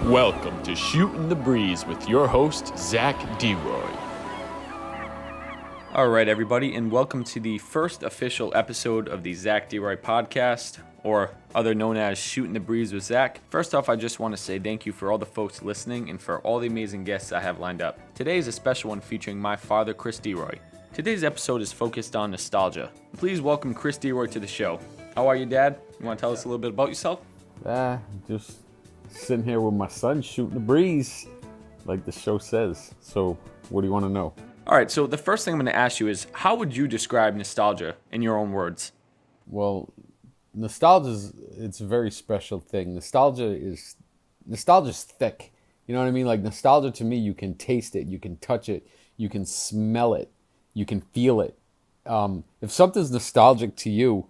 Welcome to Shootin the Breeze with your host, Zack DeRoy. All right, everybody, and welcome to the first official episode of the Zack DeRoy podcast, or other known as Shootin the Breeze with Zack. First off, I just want to say thank you for all the folks listening and for all the amazing guests I have lined up. Today is a special one featuring my father, Chris DeRoy. Today's episode is focused on nostalgia. Please welcome Chris DeRoy to the show. How are you, Dad? You want to tell us a little bit about yourself? Just sitting here with my son, shooting the breeze, like the show says. So, what do you want to know? All right, so the first thing I'm going to ask you is, how would you describe nostalgia in your own words? Well, it's a very special thing. Nostalgia's thick. You know what I mean? Like, nostalgia to me, you can taste it, you can touch it, you can smell it, you can feel it. If something's nostalgic to you,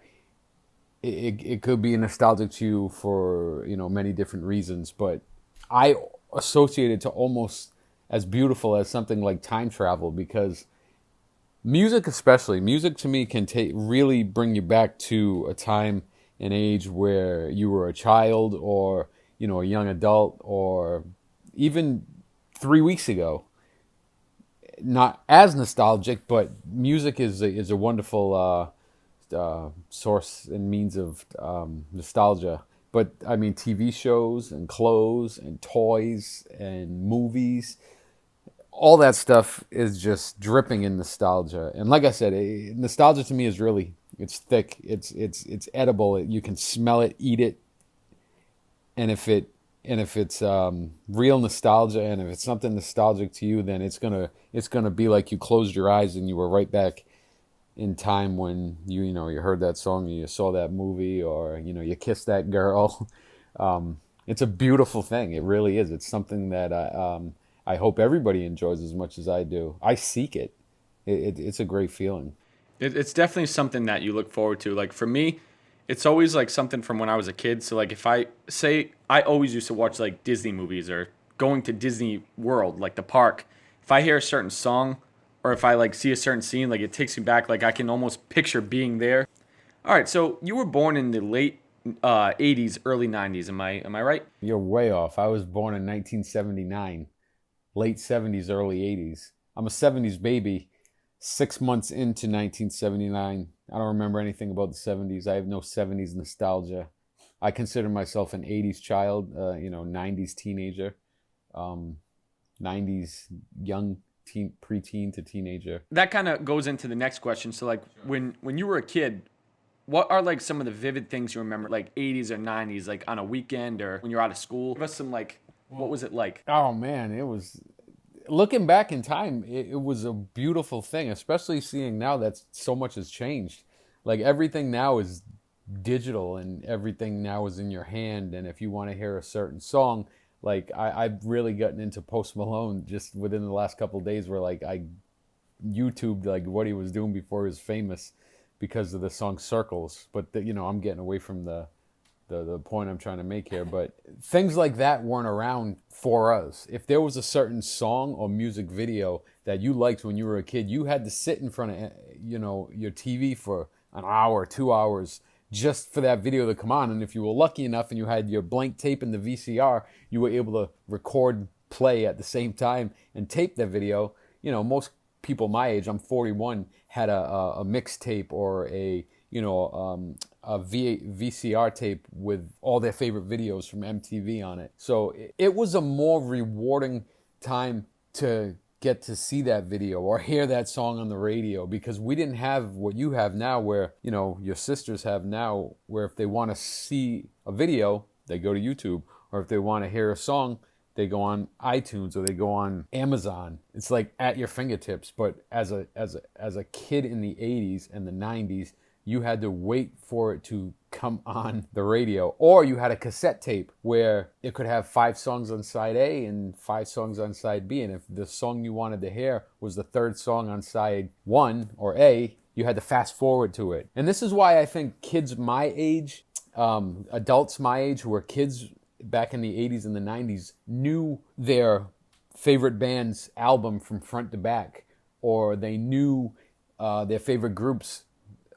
it could be nostalgic to you for, many different reasons, but I associate it to almost as beautiful as something like time travel, because music to me can really bring you back to a time and age where you were a child or, a young adult, or even 3 weeks ago. Not as nostalgic, but music is a wonderful source and means of nostalgia. But I mean, TV shows and clothes and toys and movies, all that stuff is just dripping in nostalgia. And like I said, nostalgia to me is it's thick, it's edible. You can smell it, eat it, and if it's real nostalgia, and if it's something nostalgic to you, then it's gonna be like you closed your eyes and you were right back in time when you heard that song, or you saw that movie, or you kissed that girl. It's a beautiful thing. It really is. It's something that I hope everybody enjoys as much as I do. I seek it. It's a great feeling. It's definitely something that you look forward to. Like, for me, it's always like something from when I was a kid. So like, if I always used to watch like Disney movies or going to Disney World, like the park. If I hear a certain song, or if I like see a certain scene, like it takes me back, like I can almost picture being there. All right, so you were born in the late 80s, early 90s. Am I right? You're way off. I was born in 1979, late 70s, early 80s. I'm a 70s baby, 6 months into 1979. I don't remember anything about the 70s. I have no 70s nostalgia. I consider myself an 80s child, 90s teenager, 90s young preteen to teenager. That kind of goes into the next question. So like, when you were a kid, what are like some of the vivid things you remember, like 80s or 90s, like on a weekend or when you're out of school? Give us some, like, what was it like? Oh man, it was, looking back in time, it was a beautiful thing, especially seeing now that so much has changed. Like, everything now is digital and everything now is in your hand. And if you want to hear a certain song, like I've really gotten into Post Malone just within the last couple of days, where like I YouTubed like what he was doing before he was famous because of the song Circles. But I'm getting away from the point I'm trying to make here. But things like that weren't around for us. If there was a certain song or music video that you liked when you were a kid, you had to sit in front of your TV for an hour, 2 hours, just for that video to come on. And if you were lucky enough and you had your blank tape in the VCR, you were able to record, play at the same time and tape that video. Most people my age, I'm 41, had a mixtape or a VCR tape with all their favorite videos from MTV on it. So it was a more rewarding time to get to see that video or hear that song on the radio, because we didn't have what you have now, where your sisters have now, where if they want to see a video, they go to YouTube, or if they want to hear a song, they go on iTunes or they go on Amazon. It's like at your fingertips. But as a kid in the 80s and the 90s, you had to wait for it to come on the radio, or you had a cassette tape where it could have 5 songs on side A and 5 songs on side B. And if the song you wanted to hear was the 3rd song on side 1 or A, you had to fast forward to it. And this is why I think kids my age, adults my age who were kids back in the 80s and the 90s, knew their favorite band's album from front to back, or they knew their favorite group's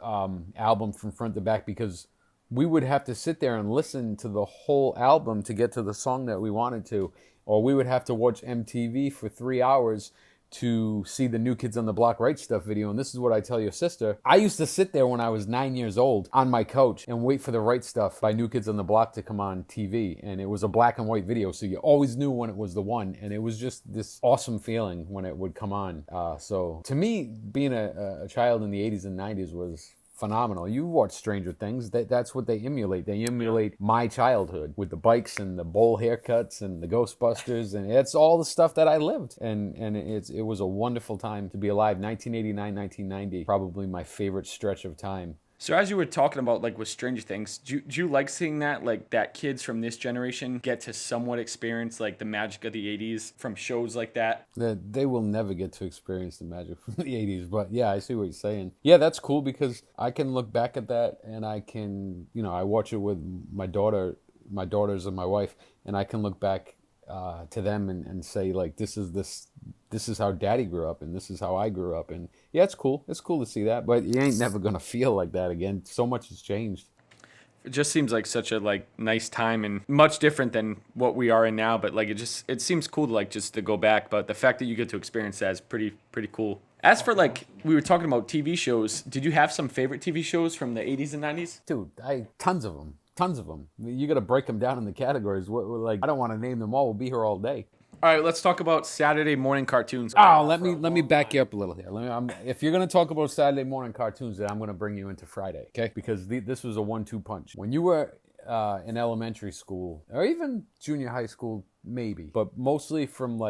album from front to back, because we would have to sit there and listen to the whole album to get to the song that we wanted to, or we would have to watch MTV for 3 hours to see the New Kids on the Block Right Stuff video. And this is what I tell your sister. I used to sit there when I was 9 years old on my couch and wait for the Right Stuff by New Kids on the Block to come on TV. And it was a black and white video, so you always knew when it was the one. And it was just this awesome feeling when it would come on. So to me, being a child in the 80s and 90s was phenomenal. You watch Stranger Things, that's what they emulate. They emulate my childhood with the bikes and the bowl haircuts and the Ghostbusters, and it's all the stuff that I lived. And it was a wonderful time to be alive. 1989, 1990, probably my favorite stretch of time. So as you were talking about, like, with Stranger Things, do you like seeing that, like, that kids from this generation get to somewhat experience, like, the magic of the 80s from shows like that? They will never get to experience the magic from the 80s, but yeah, I see what you're saying. Yeah, that's cool because I can look back at that and I can, I watch it with my daughters and my wife, and I can look back to them and say, like, this is how Daddy grew up and this is how I grew up. And yeah, it's cool. It's cool to see that, but you ain't never going to feel like that again. So much has changed. It just seems like such a, like, nice time and much different than what we are in now. But, like, it seems cool to, like, just to go back. But the fact that you get to experience that is pretty cool. As for, like, we were talking about TV shows, did you have some favorite TV shows from the 80s and 90s? Dude, tons of them. Tons of them. You got to break them down in the categories. Like, I don't want to name them all. We'll be here all day. All right, let's talk about Saturday morning cartoons. Oh, let me back you up a little here. If you're going to talk about Saturday morning cartoons, then I'm going to bring you into Friday, okay? Because this was a 1-2 punch. When you were in elementary school, or even junior high school, maybe, but mostly from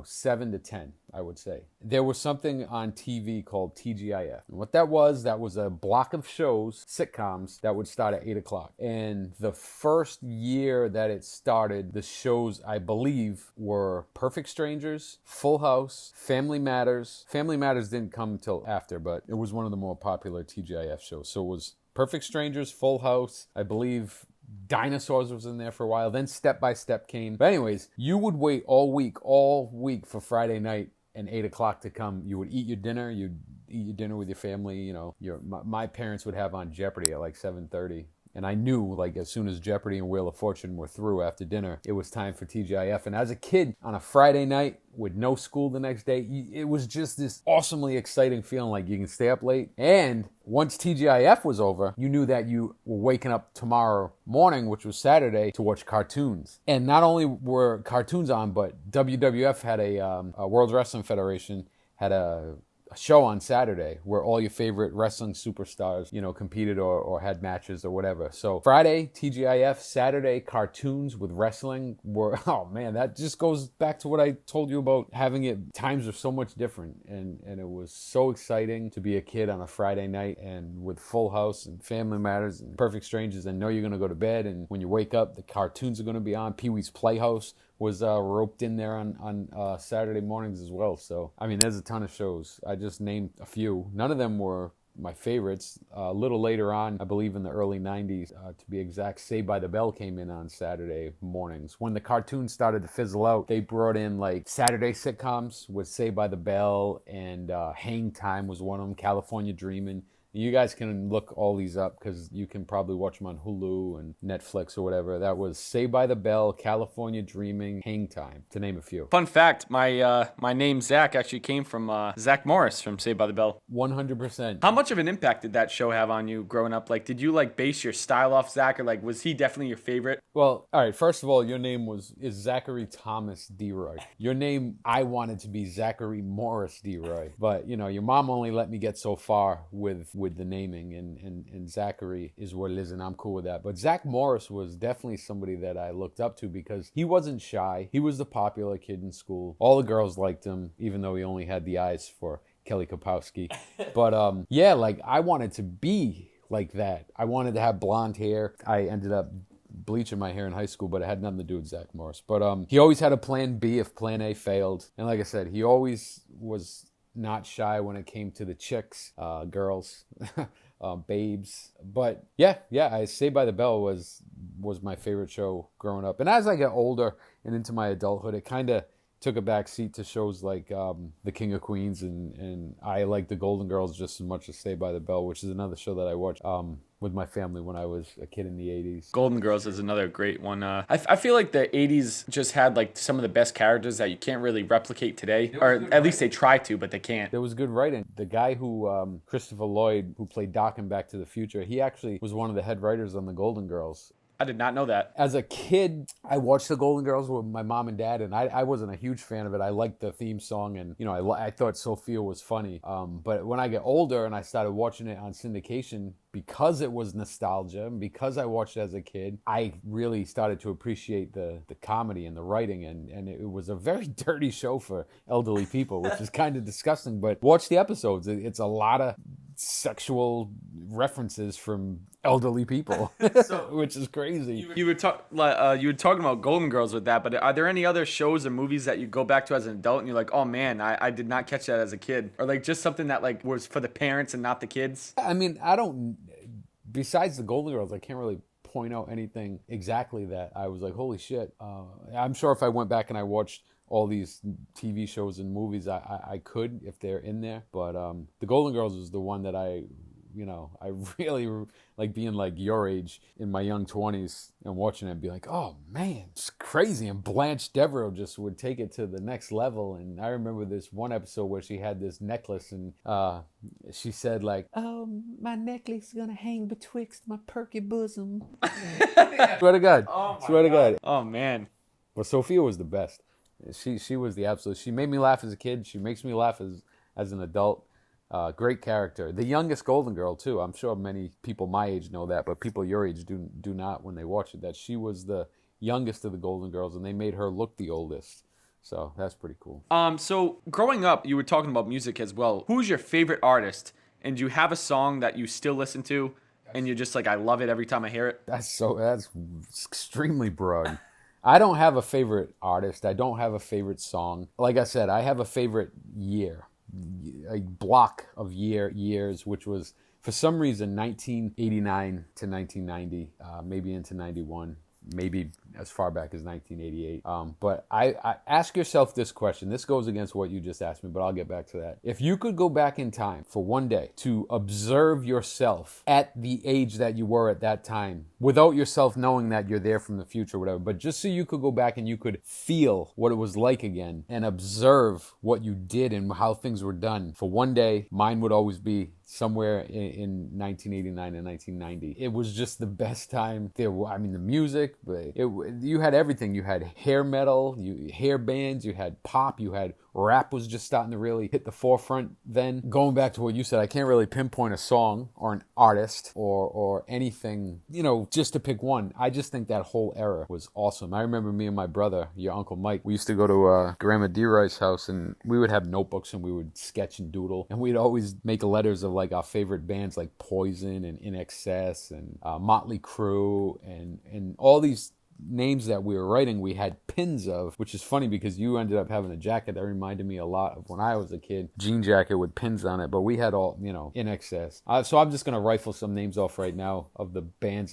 7 to 10, I would say, there was something on TV called TGIF. And what that was a block of shows, sitcoms, that would start at 8 o'clock. And the first year that it started, the shows, I believe, were Perfect Strangers, Full House, Family Matters. Family Matters didn't come till after, but it was one of the more popular TGIF shows. So it was Perfect Strangers, Full House, I believe Dinosaurs was in there for a while. Then Step by Step came. But anyways, you would wait all week for Friday night and 8 o'clock to come. You would eat your dinner. You'd eat your dinner with your family. My parents would have on Jeopardy at like 7:30. And I knew, like, as soon as Jeopardy and Wheel of Fortune were through after dinner, it was time for TGIF. And as a kid, on a Friday night with no school the next day, it was just this awesomely exciting feeling like you can stay up late. And once TGIF was over, you knew that you were waking up tomorrow morning, which was Saturday, to watch cartoons. And not only were cartoons on, but WWF had a World Wrestling Federation had a show on Saturday where all your favorite wrestling superstars, competed or had matches or whatever. So Friday, TGIF, Saturday, cartoons with wrestling were, oh man, that just goes back to what I told you about having it. Times are so much different. And it was so exciting to be a kid on a Friday night and with Full House and Family Matters and Perfect Strangers and know you're going to go to bed. And when you wake up, the cartoons are going to be on. Pee-wee's Playhouse was roped in there on Saturday mornings as well. So, I mean, there's a ton of shows. I just named a few. None of them were my favorites. A little later on, I believe in the early 90s, to be exact, Saved by the Bell came in on Saturday mornings. When the cartoons started to fizzle out, they brought in like Saturday sitcoms with Saved by the Bell, and Hang Time was one of them, California Dreamin'. You guys can look all these up because you can probably watch them on Hulu and Netflix or whatever. That was Saved by the Bell, California Dreaming, Hang Time, to name a few. Fun fact, my name Zack actually came from Zach Morris from Saved by the Bell. 100%. How much of an impact did that show have on you growing up? Like, did you like base your style off Zach, or like was he definitely your favorite? Well, all right. First of all, your name is Zachary Thomas DeRoy. Your name, I wanted to be Zachary Morris DeRoy, but your mom only let me get so far with the naming, and Zachary is what it is, and I'm cool with that. But Zach Morris was definitely somebody that I looked up to because he wasn't shy. He was the popular kid in school. All the girls liked him, even though he only had the eyes for Kelly Kapowski. But yeah, like I wanted to be like that. I wanted to have blonde hair. I ended up bleaching my hair in high school, but it had nothing to do with Zach Morris. But he always had a plan B if plan A failed. And like I said, he always was not shy when it came to the chicks, girls, babes. But yeah, I Saved by the Bell was my favorite show growing up. And as I get older and into my adulthood, it kind of took a back seat to shows like The King of Queens, and I like The Golden Girls just as much as Saved by the Bell, which is another show that I watched with my family when I was a kid in the 80s. Golden Girls is another great one. I feel like the 80s just had like some of the best characters that you can't really replicate today, or at least they try to, but they can't. There was good writing. The guy who, Christopher Lloyd, who played Doc in Back to the Future, he actually was one of the head writers on The Golden Girls. I did not know that. As a kid, I watched The Golden Girls with my mom and dad, and I wasn't a huge fan of it. I liked the theme song, and I thought Sophia was funny. But when I get older and I started watching it on syndication, because it was nostalgia, and because I watched it as a kid, I really started to appreciate the comedy and the writing, and it was a very dirty show for elderly people, which is kind of disgusting. But watch the episodes. It's a lot of sexual references from elderly people, which is crazy. You were talking about Golden Girls with that, but are there any other shows or movies that you go back to as an adult and you're like, oh man, I did not catch that as a kid, or like just something that like was for the parents and not the kids? I mean, besides The Golden Girls, I can't really point out anything exactly that I was like, holy shit. I'm sure if I went back and I watched all these TV shows and movies, I could, if they're in there. But The Golden Girls is the one that I really like, being like your age in my young 20s and watching it and be like, oh man, it's crazy. And Blanche Devereaux just would take it to the next level. And I remember this one episode where she had this necklace, and she said like, oh, my necklace is gonna hang betwixt my perky bosom. Swear to God. Swear to God. Oh man. But Sophia was the best. She was the absolute. She made me laugh as a kid. She makes me laugh as an adult. Great character. The youngest Golden Girl too. I'm sure many people my age know that, but people your age do not when they watch it. That she was the youngest of the Golden Girls, and they made her look the oldest. So that's pretty cool. So growing up, you were talking about music as well. Who's your favorite artist? And do you have a song that you still listen to, and you're just like, I love it every time I hear it? That's extremely broad. I don't have a favorite artist. I don't have a favorite song. Like I said, I have a favorite year, a block of years, which was, for some reason, 1989 to 1990, maybe into 91, maybe as far back as 1988. But I ask yourself this question. This goes against what you just asked me, but I'll get back to that. If you could go back in time for one day to observe yourself at the age that you were at that time, without yourself knowing that you're there from the future or whatever, but just so you could go back and you could feel what it was like again and observe what you did and how things were done for one day, mine would always be somewhere in 1989 and 1990. It was just the best time. The music, you had everything. You had hair metal, hair bands, you had pop, you had rap was just starting to really hit the forefront then. Going back to what you said, I can't really pinpoint a song or an artist or anything, just to pick one. I just think that whole era was awesome. I remember me and my brother, your Uncle Mike, we used to go to Grandma DeRoy's house, and we would have notebooks and we would sketch and doodle, and we'd always make letters of like our favorite bands like Poison and In Excess and Motley Crue and all these names that we were writing, we had pins of, which is funny because you ended up having a jacket that reminded me a lot of when I was a kid, jean jacket with pins on it, but we had all, In Excess. So I'm just going to rifle some names off right now of the bands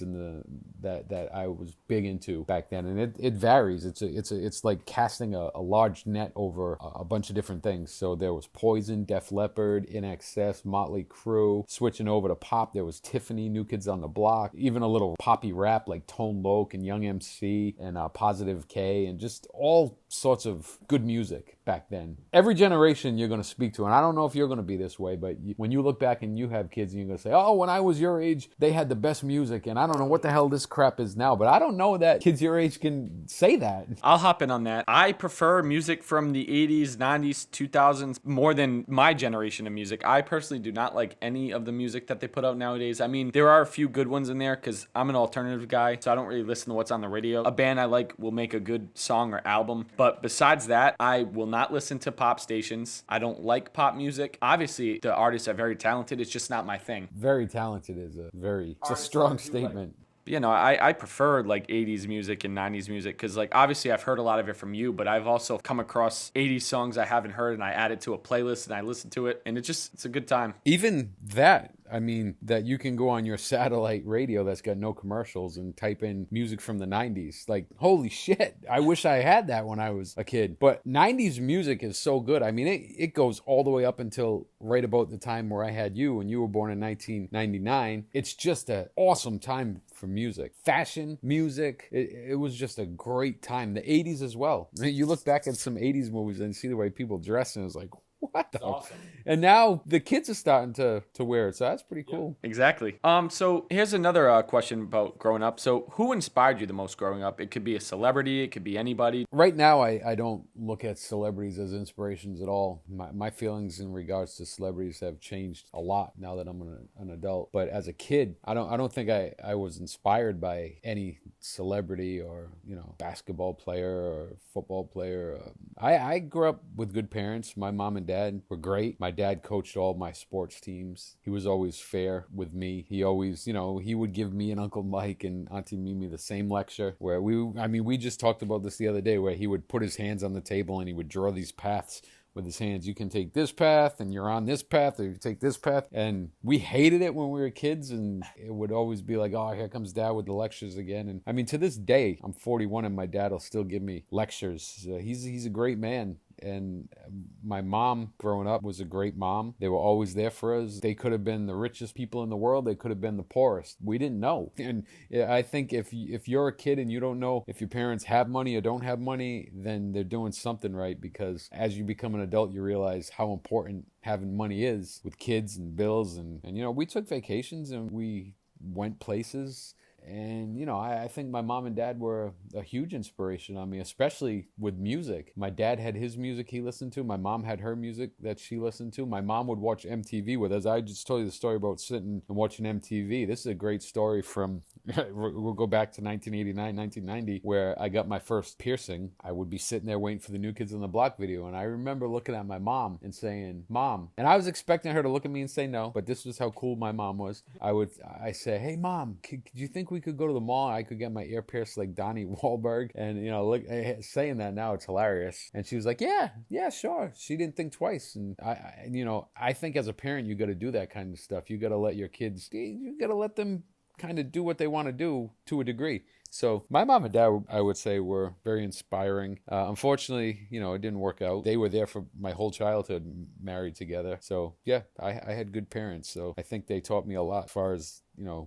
that I was big into back then, and it varies. It's like casting a large net over a bunch of different things. So there was Poison, Def Leppard, In Excess, Motley Crue. Switching over to pop, there was Tiffany, New Kids on the Block, even a little poppy rap like Tone Loc and Young MC and Positive K, and just all sorts of good music back then. Every generation you're going to speak to, and I don't know if you're going to be this way, but when you look back and you have kids and you're going to say, oh, when I was your age, they had the best music, and I don't know what the hell this crap is now, but I don't know that kids your age can say that. I'll hop in on that. I prefer music from the 80s, 90s, 2000s more than my generation of music. I personally do not like any of the music that they put out nowadays. I mean, there are a few good ones in there because I'm an alternative guy, so I don't really listen to what's on the radio. A band I like will make a good song or album, but besides that, I will not listen to pop stations. I don't like pop music. Obviously, the artists are very talented. It's just not my thing. Very talented is it's a strong statement. I prefer like 80s music and 90s music because like obviously I've heard a lot of it from you, but I've also come across 80s songs I haven't heard and I add it to a playlist and I listen to it, and it's a good time. Even that, I mean, that you can go on your satellite radio that's got no commercials and type in music from the 90s. Like, holy shit. I wish I had that when I was a kid. But 90s music is so good. I mean, it goes all the way up until right about the time where I had you, and you were born in 1999. It's just an awesome time for music. Fashion, music, it was just a great time. The 80s as well. You look back at some 80s movies and see the way people dress, and it's like, what the? Awesome. And now the kids are starting to wear it, so that's pretty cool. Exactly. So here's another question about growing up. So who inspired you the most growing up? It could be a celebrity. It could be anybody. Right now, I don't look at celebrities as inspirations at all. My feelings in regards to celebrities have changed a lot now that I'm an adult. But as a kid, I don't think I was inspired by any celebrity or, basketball player or football player. I grew up with good parents. My mom and dad were great. My dad coached all my sports teams. He was always fair with me. He always, he would give me and Uncle Mike and Auntie Mimi the same lecture where we just talked about this the other day, where he would put his hands on the table and he would draw these paths with his hands. You can take this path and you're on this path, or you take this path. And we hated it when we were kids, and it would always be like, oh, here comes Dad with the lectures again. And I mean, to this day, I'm 41 and my dad will still give me lectures. He's a great man. And my mom growing up was a great mom. They were always there for us. They could have been the richest people in the world. They could have been the poorest. We didn't know. And I think if you're a kid and you don't know if your parents have money or don't have money, then they're doing something right, because as you become an adult, you realize how important having money is with kids and bills. And we took vacations and we went places. And, I think my mom and dad were a huge inspiration on me, especially with music. My dad had his music he listened to. My mom had her music that she listened to. My mom would watch MTV with us. I just told you the story about sitting and watching MTV. This is a great story from, we'll go back to 1989, 1990, where I got my first piercing. I would be sitting there waiting for the New Kids on the Block video. And I remember looking at my mom and saying, Mom. And I was expecting her to look at me and say no, but this was how cool my mom was. I say, hey, Mom, do you think we could go to the mall and I could get my ear pierced like Donnie Wahlberg? And look, saying that now, it's hilarious. And she was like, yeah, sure. She didn't think twice. And I think as a parent, you got to do that kind of stuff. You got to let your kids, you got to let them kind of do what they want to do to a degree. So my mom and dad, I would say, were very inspiring. Unfortunately, it didn't work out. They were there for my whole childhood, married together. So yeah, I had good parents. So I think they taught me a lot as far as,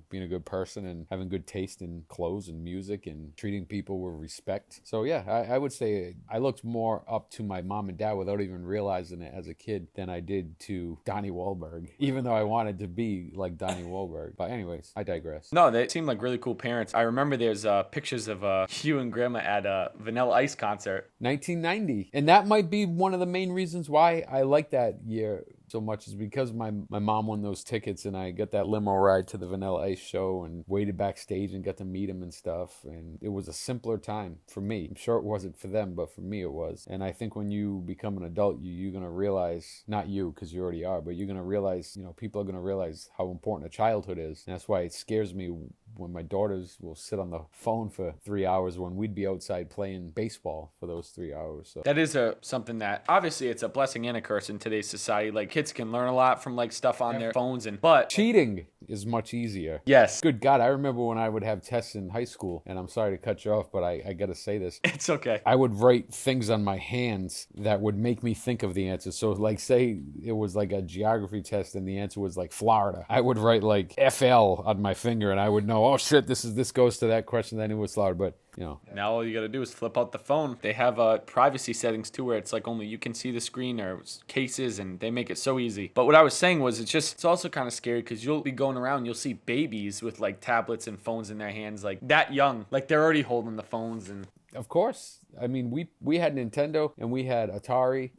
being a good person and having good taste in clothes and music and treating people with respect. So yeah, I would say I looked more up to my mom and dad without even realizing it as a kid than I did to Donnie Wahlberg, even though I wanted to be like Donnie Wahlberg. But anyways, I digress. No, they seem like really cool parents. I remember there's pictures of you and Grandma at a Vanilla Ice concert. 1990. And that might be one of the main reasons why I like that year so much, is because my mom won those tickets and I got that limo ride to the Vanilla Ice show and waited backstage and got to meet him and stuff. And it was a simpler time for me. I'm sure it wasn't for them, but for me it was. And I think when you become an adult, you're going to realize, not you because you already are, but you're going to realize, people are going to realize how important a childhood is. And that's why it scares me when my daughters will sit on the phone for 3 hours when we'd be outside playing baseball for those 3 hours. So that is something that obviously it's a blessing and a curse in today's society. Like, kids can learn a lot from stuff on their phones, but cheating is much easier. Yes. Good God, I remember when I would have tests in high school, and I'm sorry to cut you off, but I got to say this. It's okay. I would write things on my hands that would make me think of the answer. So say it was like a geography test and the answer was like Florida. I would write like FL on my finger and I would know, oh shit, this goes to that question. Then it was Florida, but now all you got to do is flip out the phone. They have privacy settings too, where it's like only you can see the screen or cases, and they make it so easy. But what I was saying was, it's also kind of scary because you'll be going around, you'll see babies with tablets and phones in their hands, that young, they're already holding the phones. And of course, I mean, we had Nintendo and we had Atari.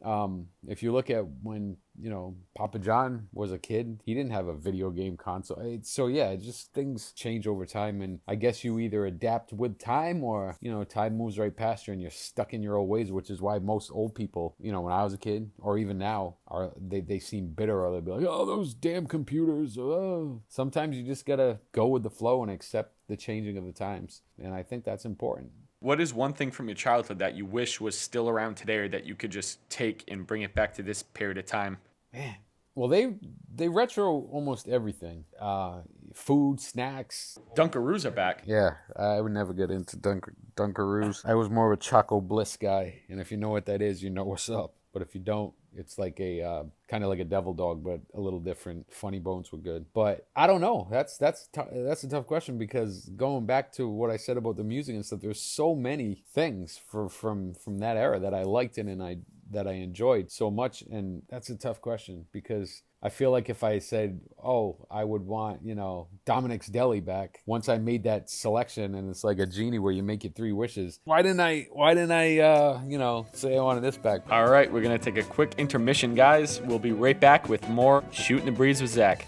If you look at when Papa John was a kid, he didn't have a video game console. So yeah, just things change over time, and I guess you either adapt with time or time moves right past you and you're stuck in your old ways, which is why most old people, when I was a kid or even now, they seem bitter, or they'll be like, oh, those damn computers. Oh. Sometimes you just gotta go with the flow and accept the changing of the times, and I think that's important. What is one thing from your childhood that you wish was still around today, or that you could just take and bring it back to this period of time? Man, Well, they retro almost everything. Food, snacks. Dunkaroos are back. Yeah, I would never get into Dunkaroos. I was more of a Choco Bliss guy, and if you know what that is, you know what's up. But if you don't, it's like a kind of like a devil dog, but a little different. Funny Bones were good, but I don't know. That's a tough question, because going back to what I said about the music and stuff, there's so many things from that era that I liked and that I enjoyed so much, and that's a tough question, because I feel like if I said, oh, I would want, Dominic's Deli back, once I made that selection, and it's like a genie where you make your 3 wishes, why didn't I say I wanted this back? All right, we're going to take a quick intermission, guys. We'll be right back with more Shootin' the Breeze with Zack.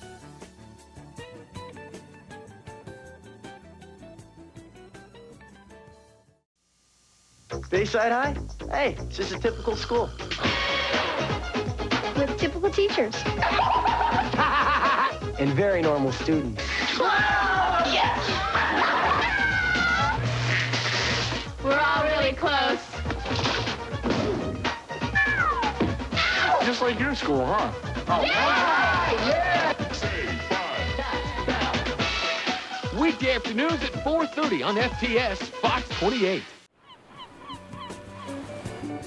Bayside High? Hey, it's just a typical school. With typical teachers. And very normal students. Yes! We're all really close. Just like your school, huh? Weekday afternoons at 4:30 on FTS Fox 28.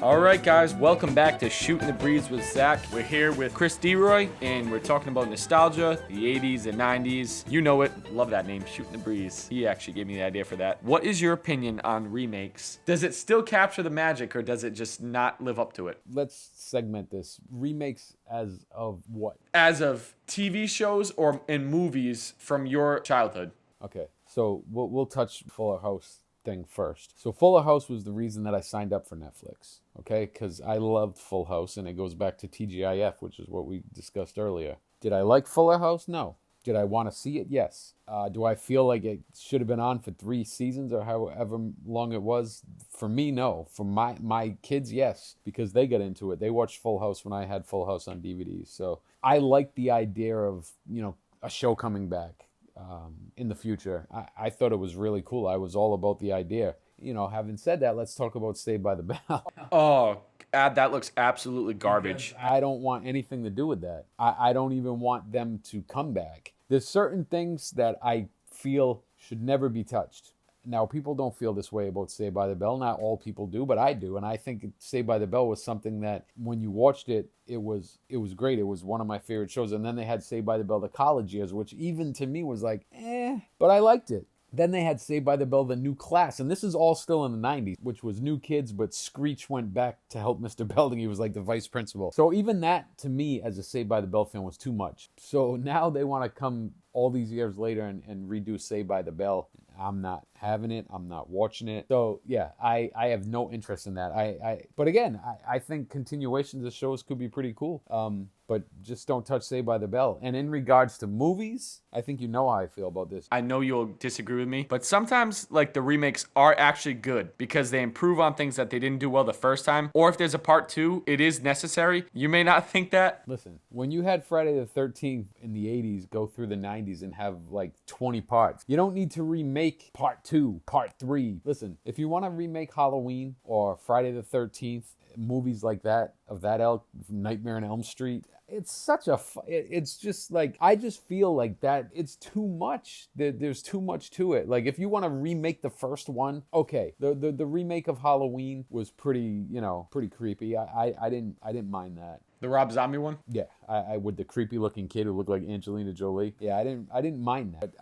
All right, guys, welcome back to Shootin' the Breeze with Zack. We're here with Chris DeRoy, and we're talking about nostalgia, the 80s and 90s. You know it. Love that name, Shootin' the Breeze. He actually gave me the idea for that. What is your opinion on remakes? Does it still capture the magic, or does it just not live up to it? Let's segment this. Remakes as of what? As of TV shows or in movies from your childhood. Okay, so we'll touch Fuller House thing first. So Fuller House was the reason that I signed up for Netflix, okay? Because I loved Full House, and it goes back to TGIF, which is what we discussed earlier. Did I like Fuller House? No. Did I want to see it? Yes. Do I feel like it should have been on for 3 seasons or however long it was? For me, no. For my kids, yes, because they got into it. They watched Full House when I had Full House on DVD. So I like the idea of, a show coming back. In the future. I thought it was really cool. I was all about the idea. Having said that, let's talk about Saved by the Bell. Oh, that looks absolutely garbage. I don't want anything to do with that. I don't even want them to come back. There's certain things that I feel should never be touched. Now, people don't feel this way about Saved by the Bell. Not all people do, but I do. And I think Saved by the Bell was something that when you watched it, it was great. It was one of my favorite shows. And then they had Saved by the Bell, the college years, which even to me was like, but I liked it. Then they had Saved by the Bell, the new class. And this is all still in the 90s, which was new kids, but Screech went back to help Mr. Belding. He was like the vice principal. So even that, to me, as a Saved by the Bell fan, was too much. So now they want to come all these years later and redo Saved by the Bell. I'm not having it. I'm not watching it. So yeah, I have no interest in that. But again, I think continuations of shows could be pretty cool. But just don't touch Saved by the Bell. And in regards to movies, I think you know how I feel about this. I know you'll disagree with me, but sometimes the remakes are actually good because they improve on things that they didn't do well the first time. Or if there's a part 2, it is necessary. You may not think that. Listen, when you had Friday the 13th in the 80s go through the 90s and have 20 parts, you don't need to remake part 2, part 3. Listen, if you want to remake Halloween or Friday the 13th, movies like that, of that ilk, Nightmare on Elm Street, it's such a, it's just I just feel like that it's too much. There's too much to it. If you want to remake the first one, okay. The remake of Halloween was pretty creepy. I didn't mind that. The Rob Zombie one? Yeah, I with the creepy looking kid who looked like Angelina Jolie. Yeah, I didn't mind that.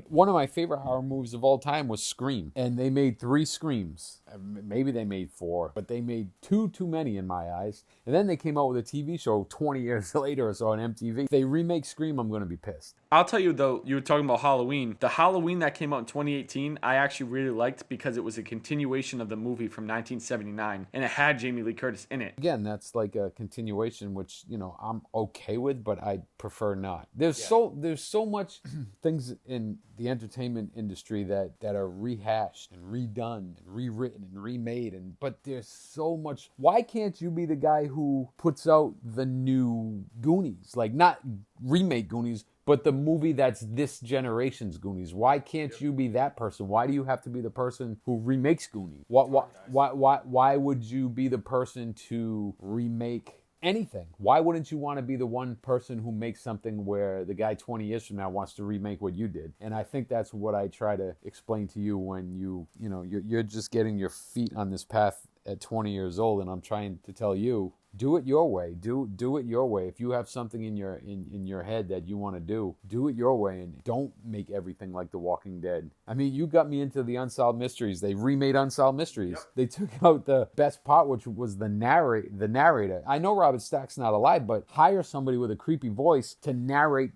One of my favorite horror movies of all time was Scream, and they made 3 Screams. Maybe they made 4, but they made 2 too many in my eyes. And then they came out with a TV show 20 years later or so on MTV. If they remake Scream, I'm going to be pissed. I'll tell you though, you were talking about Halloween. The Halloween that came out in 2018, I actually really liked because it was a continuation of the movie from 1979, and it had Jamie Lee Curtis in it. Again, that's like a continuation, which I'm okay with, but I prefer not. There's so much things in the entertainment industry that are rehashed and redone and rewritten and remade, but there's so much. Why can't you be the guy who puts out the new Goonies? Not remake Goonies, but the movie that's this generation's Goonies. Why can't you be that person? Why do you have to be the person who remakes Goonies? Why would you be the person to remake anything. Why wouldn't you want to be the one person who makes something where the guy 20 years from now wants to remake what you did? And I think that's what I try to explain to you when you're just getting your feet on this path at 20 years old, and I'm trying to tell you, do it your way. Do it your way. If you have something in your head that you want to do it your way, and don't make everything like The Walking Dead. I mean, you got me into the Unsolved Mysteries. They remade Unsolved Mysteries. Yep. They took out the best part, which was the narrator. I know Robert Stack's not alive, but hire somebody with a creepy voice to narrate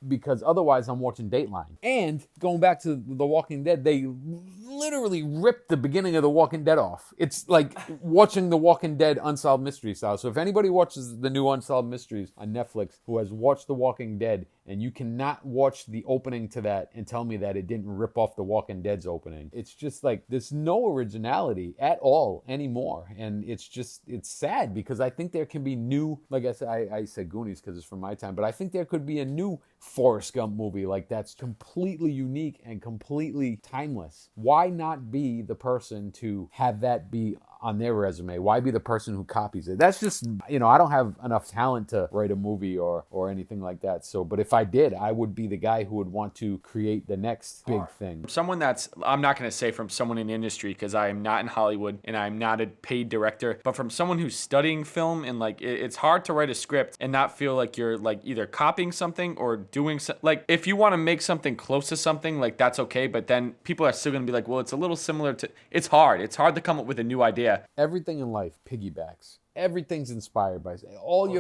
because otherwise I'm watching Dateline. And going back to The Walking Dead, they literally ripped the beginning of The Walking Dead off. It's like watching The Walking Dead Unsolved Mysteries style. So if anybody watches the new Unsolved Mysteries on Netflix who has watched The Walking Dead, and you cannot watch the opening to that and tell me that it didn't rip off The Walking Dead's opening. It's just like, there's no originality at all anymore. And it's sad because I think there can be new, like I said, I said Goonies because it's from my time, but I think there could be a new Forrest Gump movie like that's completely unique and completely timeless. Why not be the person to have that be on their resume? Why be the person who copies it? That's just, I don't have enough talent to write a movie or anything like that. So, but if I did, I would be the guy who would want to create the next big thing. Someone I'm not going to say from someone in the industry because I am not in Hollywood and I'm not a paid director, but from someone who's studying film, and like, it's hard to write a script and not feel like you're like either copying something or doing like, if you want to make something close to something, like that's okay. But then people are still going to be like, well, it's a little similar to, it's hard to come up with a new idea. Everything in life piggybacks. Everything's inspired by all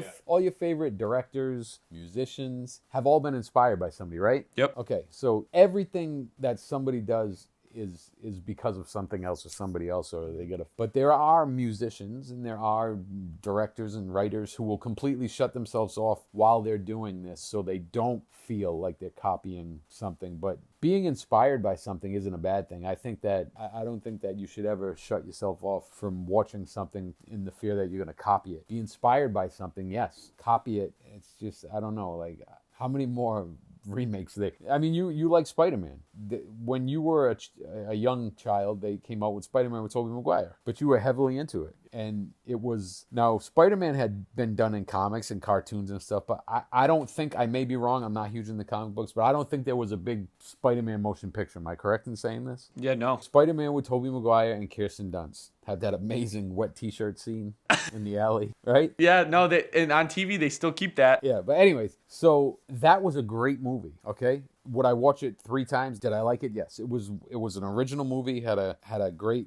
your favorite directors, musicians have all been inspired by somebody, right? Yep. Okay, so everything that somebody does is because of something else or somebody else, or but there are musicians and there are directors and writers who will completely shut themselves off while they're doing this so they don't feel like they're copying something. But being inspired by something isn't a bad thing. I don't think that you should ever shut yourself off from watching something in the fear that you're going to copy it. Be inspired by something, yes. Copy it. It's just, I don't know, like, how many more remakes I mean, you like Spider-Man. When you were a young child, they came out with Spider-Man with Tobey Maguire, but you were heavily into it. And it was, now Spider-Man had been done in comics and cartoons and stuff, but I don't think, I may be wrong, I'm not huge in the comic books, but I don't think there was a big Spider-Man motion picture. Am I correct in saying this? Yeah, no. Spider-Man with Tobey Maguire and Kirsten Dunst had that amazing wet t-shirt scene in the alley, right? Yeah, no, and on TV they still keep that. Yeah, but anyways, so that was a great movie, okay? Would I watch it 3 times? Did I like it? Yes. It was an original movie, had a great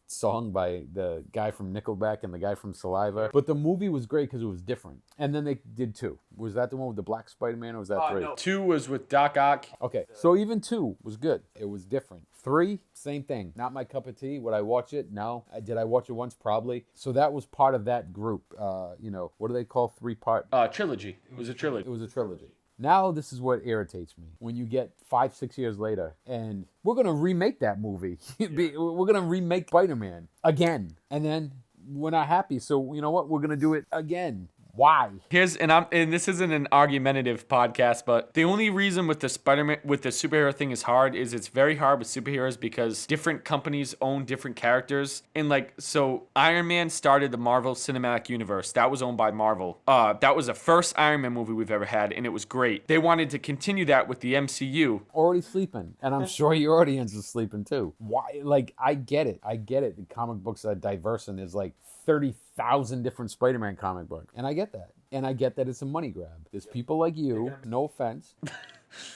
song by the guy from Nickelback and the guy from Saliva. But the movie was great because it was different. And then they did 2. Was that the one with the black Spider-Man, or was that 3? No. 2 was with Doc Ock. Okay, so even 2 was good. It was different. 3, same thing. Not my cup of tea. Would I watch it? No. Did I watch it once? Probably. So that was part of that group. What do they call 3-part? Trilogy. It was a trilogy. It was a trilogy. Now this is what irritates me. When you get 5-6 years later and we're going to remake that movie. We're going to remake Spider-Man again. And then we're not happy. So you know what? We're going to do it again. Why? And this isn't an argumentative podcast, but the only reason with the superhero thing is hard is it's very hard with superheroes because different companies own different characters. And like, so Iron Man started the Marvel Cinematic Universe. That was owned by Marvel. That was the first Iron Man movie we've ever had, and it was great. They wanted to continue that with the MCU. Already sleeping. And I'm sure your audience is sleeping too. Why? Like, I get it. The comic books are diverse and there's like 30,000 different Spider-Man comic books. And I get that. And I get that it's a money grab. There's people like you, no offense.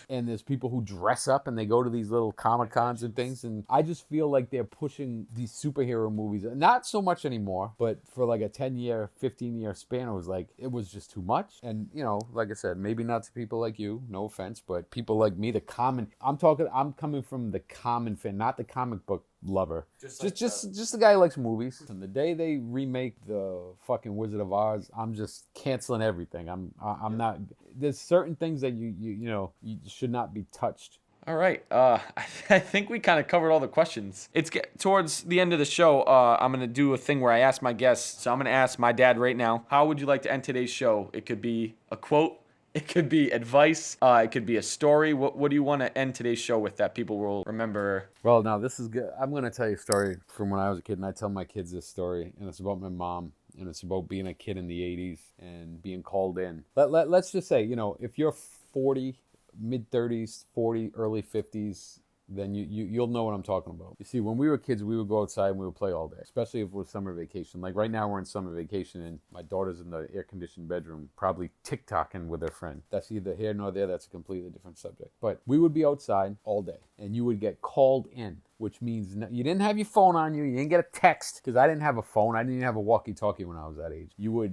And there's people who dress up and they go to these little Comic Cons and things. And I just feel like they're pushing these superhero movies. Not so much anymore, but for like a 10-year, 15-year span, it was just too much. And, like I said, maybe not to people like you, no offense, but people like me, I'm coming from the common fan, not the comic book lover. Just the guy who likes movies. And the day they remake the fucking Wizard of Oz, I'm just canceling everything. I'm not. There's certain things that you should not be touched. All right. I think we kind of covered all the questions. It's towards the end of the show. I'm going to do a thing where I ask my guests. So I'm going to ask my dad right now, how would you like to end today's show? It could be a quote. It could be advice. It could be a story. What do you want to end today's show with that people will remember? Well, now this is good. I'm going to tell you a story from when I was a kid, and I tell my kids this story, and it's about my mom. and it's about being a kid in the 80s and being called in. Let's just say, if you're 40, mid-30s, 40, early 50s, then you'll know what I'm talking about. You see, when we were kids, we would go outside and we would play all day, especially if it was summer vacation. Like right now, we're in summer vacation and my daughter's in the air-conditioned bedroom, probably TikToking with her friend. That's neither here nor there. That's a completely different subject. But we would be outside all day and you would get called in, which means you didn't have your phone on you. You didn't get a text, because I didn't have a phone. I didn't even have a walkie-talkie when I was that age. Your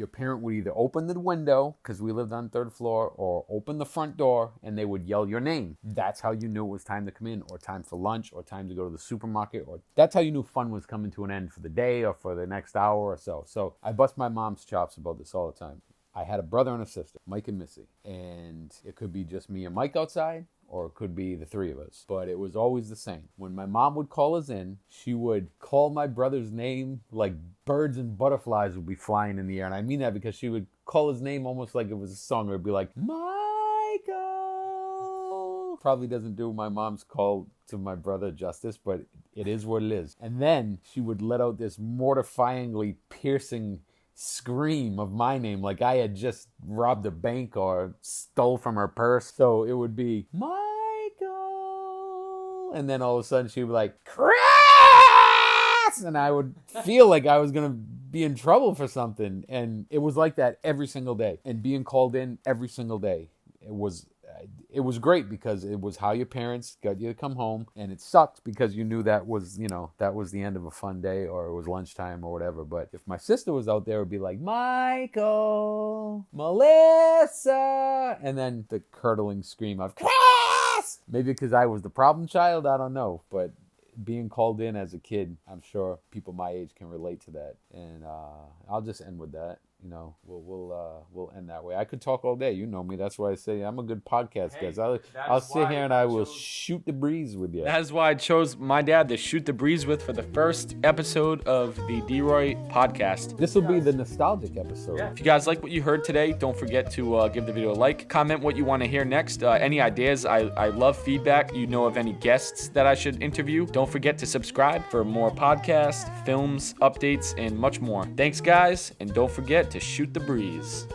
parent would either open the window, because we lived on the 3rd floor, or open the front door, and they would yell your name. That's how you knew it was time to come in, or time for lunch, or time to go to the supermarket, or that's how you knew fun was coming to an end for the day or for the next hour or so. So I bust my mom's chops about this all the time. I had a brother and a sister, Mike and Missy, and it could be just me and Mike outside, or it could be the 3 of us. But it was always the same. When my mom would call us in, she would call my brother's name like birds and butterflies would be flying in the air. And I mean that because she would call his name almost like it was a song. It would be like, Michael. Probably doesn't do my mom's call to my brother justice, but it is what it is. And then she would let out this mortifyingly piercing scream of my name, like I had just robbed a bank or stole from her purse. So it would be Michael, and then all of a sudden she would be like, Chris, and I would feel like I was gonna be in trouble for something. And it was like that every single day, and being called in every single day. It was great because it was how your parents got you to come home, and it sucked because you knew that was the end of a fun day, or it was lunchtime or whatever. But if my sister was out there, it would be like, Michael, Melissa, and then the curdling scream of Chris! Maybe because I was the problem child, I don't know. But being called in as a kid, I'm sure people my age can relate to that. And I'll just end with that. We'll end that way. I could talk all day. You know me. That's why I say I'm a good podcast guest. I'll sit here and I will shoot the breeze with you. That is why I chose my dad to shoot the breeze with for the first episode of the DeRoy podcast. This will be the nostalgic episode. Yeah. If you guys like what you heard today, don't forget to give the video a like. Comment what you want to hear next. Any ideas? I love feedback. You know of any guests that I should interview? Don't forget to subscribe for more podcasts, films, updates, and much more. Thanks, guys, and don't forget to shoot the breeze.